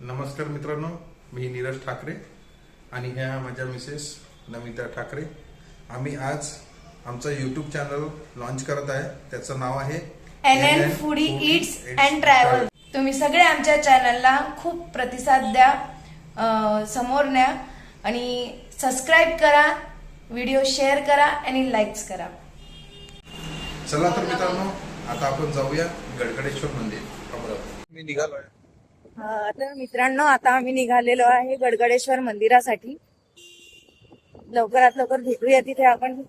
नमस्कार मित्रांनो, मी नीरज ठाकरे आणि ह्या माझ्या मिसेस नमिता ठाकरे. आम्ही आज आमचा YouTube चॅनल लॉन्च करत आहे. त्याचं नाव आहे NN foodie Yeats and travel. तुम्ही सगळे आमच्या चॅनलला खूप प्रतिसाद द्या, समोर न्या आणि सबस्क्राईब करा, व्हिडिओ शेअर करा आणि लाईक्स करा. चला तर मित्रांनो, आता आपण जाऊया गडगडेश्वर मंदिर अमरावती. मी निघालोय. तर मित्रांनो, आता आम्ही निघालेलो आहे गडगडेश्वर मंदिरासाठी. लवकरात लवकर भेटूया तिथे आपण.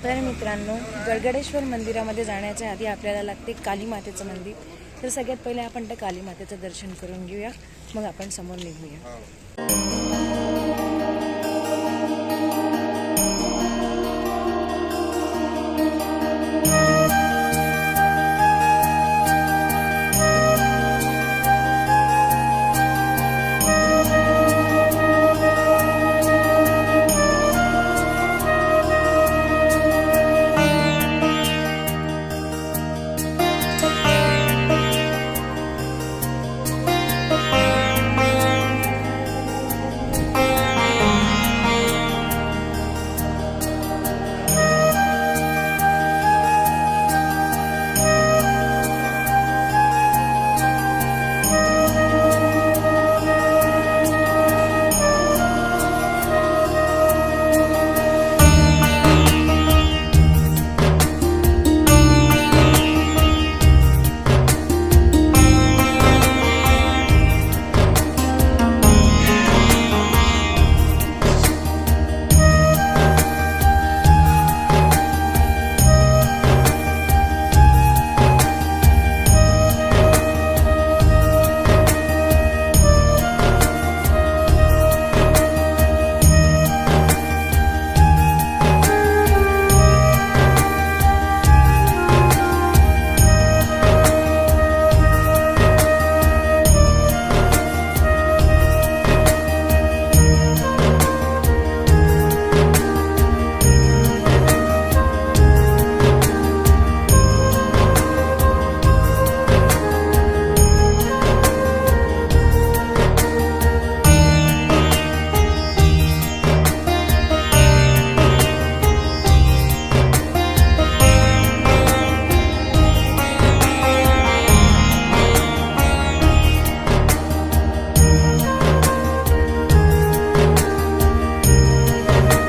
तर मित्रांनो, गडगडेश्वर मंदिरामध्ये जाण्याच्या आधी आपल्याला लागते काली मातेचं मंदिर. तर सगळ्यात पहिले आपण त्या काली मातेचं दर्शन करून घेऊया, मग आपण समोर निघूया.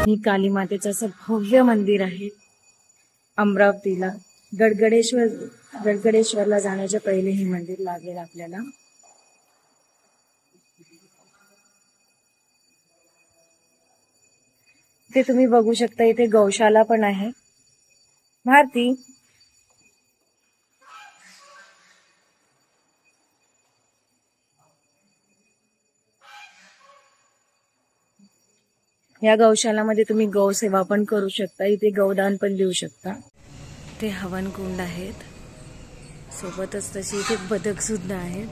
ही काली मातेचं असं भव्य मंदिर आहे अमरावतीला. गडगडेश्वरला जाण्याच्या पहिले हे मंदिर लागेल आपल्याला. ते तुम्ही बघू शकता, इथे गौशाला पण आहे. भारती, या गौशालामध्ये तुम्ही गौसेवा पण करू शकता. इथे गौदान पण देऊ शकता. ते हवन कुंड आहेत, सोबतच तशी इथे बदक सुद्धा आहेत.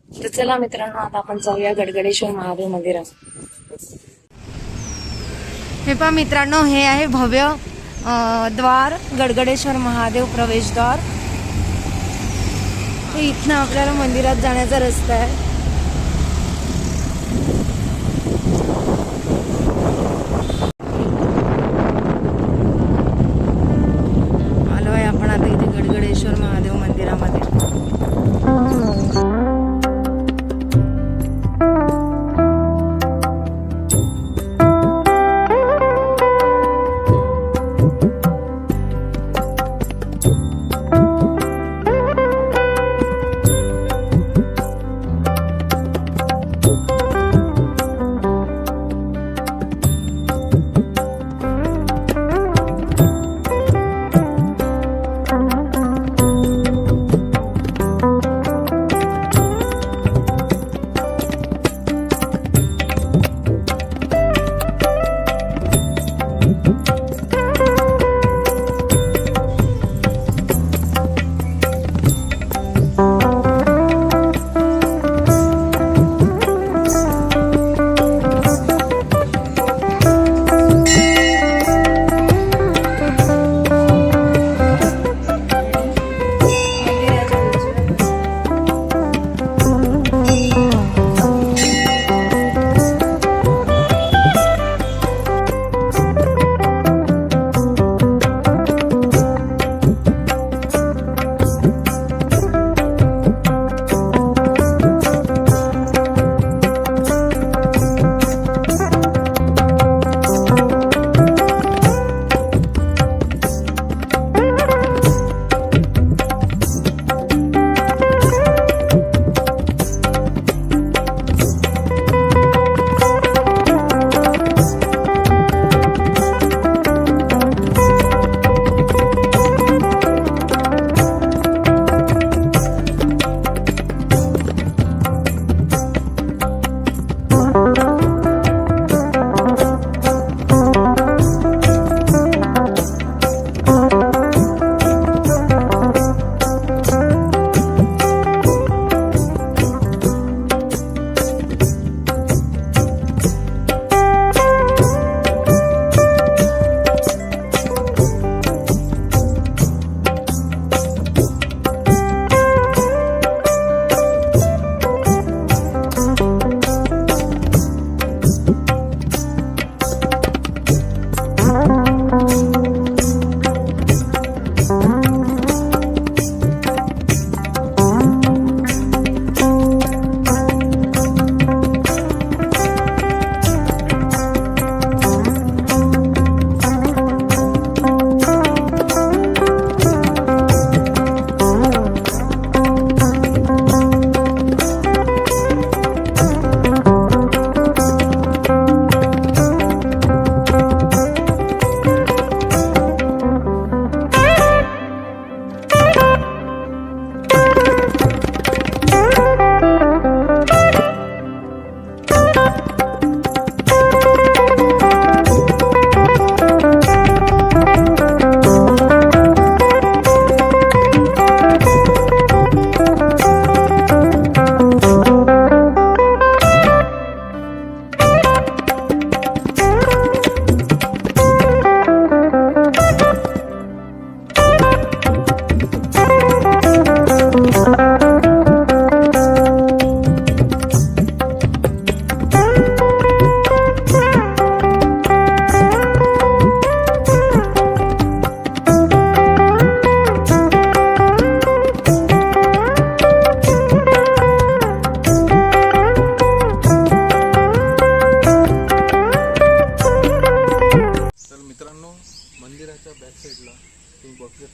तर चला मित्रांनो, आता आपण जाऊया गडगडेश्वर महादेव मंदिरात. हे पहा मित्रांनो, हे आहे भव्य द्वार, गडगडेश्वर महादेव प्रवेशद्वार. इथनं आपल्याला मंदिरात जाण्याचा रस्ता आहे. आलोय आपण आता इथे गडगडेश्वर महादेव मंदिरामध्ये.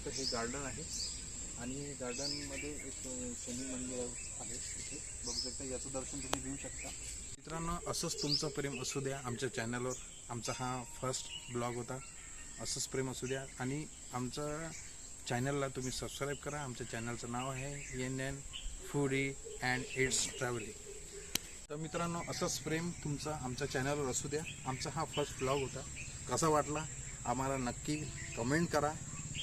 छोटंसं हे गार्डन आहे आणि गार्डनमध्ये एक शनी मंदिर आहे. इथे बघू शकता, याचं दर्शन तुम्ही घेऊ शकता. मित्रांनो, असंच तुमचं प्रेम असू द्या आमच्या चॅनलवर. आमचा हा फर्स्ट ब्लॉग होता. असंच प्रेम असू द्या आणि आमचं चॅनलला तुम्ही सबस्क्राईब करा. आमच्या चॅनलचं नाव आहे NN foodie and it's travelling. तर मित्रांनो, असंच प्रेम तुमचं आमच्या चॅनलवर असू द्या. आमचा हा फर्स्ट ब्लॉग होता. कसा वाटला आम्हाला नक्की कमेंट करा,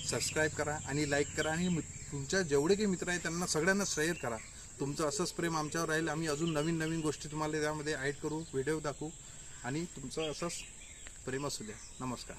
सबस्क्राईब करा आणि लाईक करा आणि तुमच्या जेवढे काही मित्र आहेत त्यांना सगळ्यांना शेअर करा. तुमचं असंच प्रेम आमच्यावर राहील. आम्ही अजून नवीन नवीन गोष्टी तुम्हाला त्यामध्ये ॲड करू, व्हिडिओ दाखवू आणि तुमचं असंच प्रेम असू द्या. नमस्कार.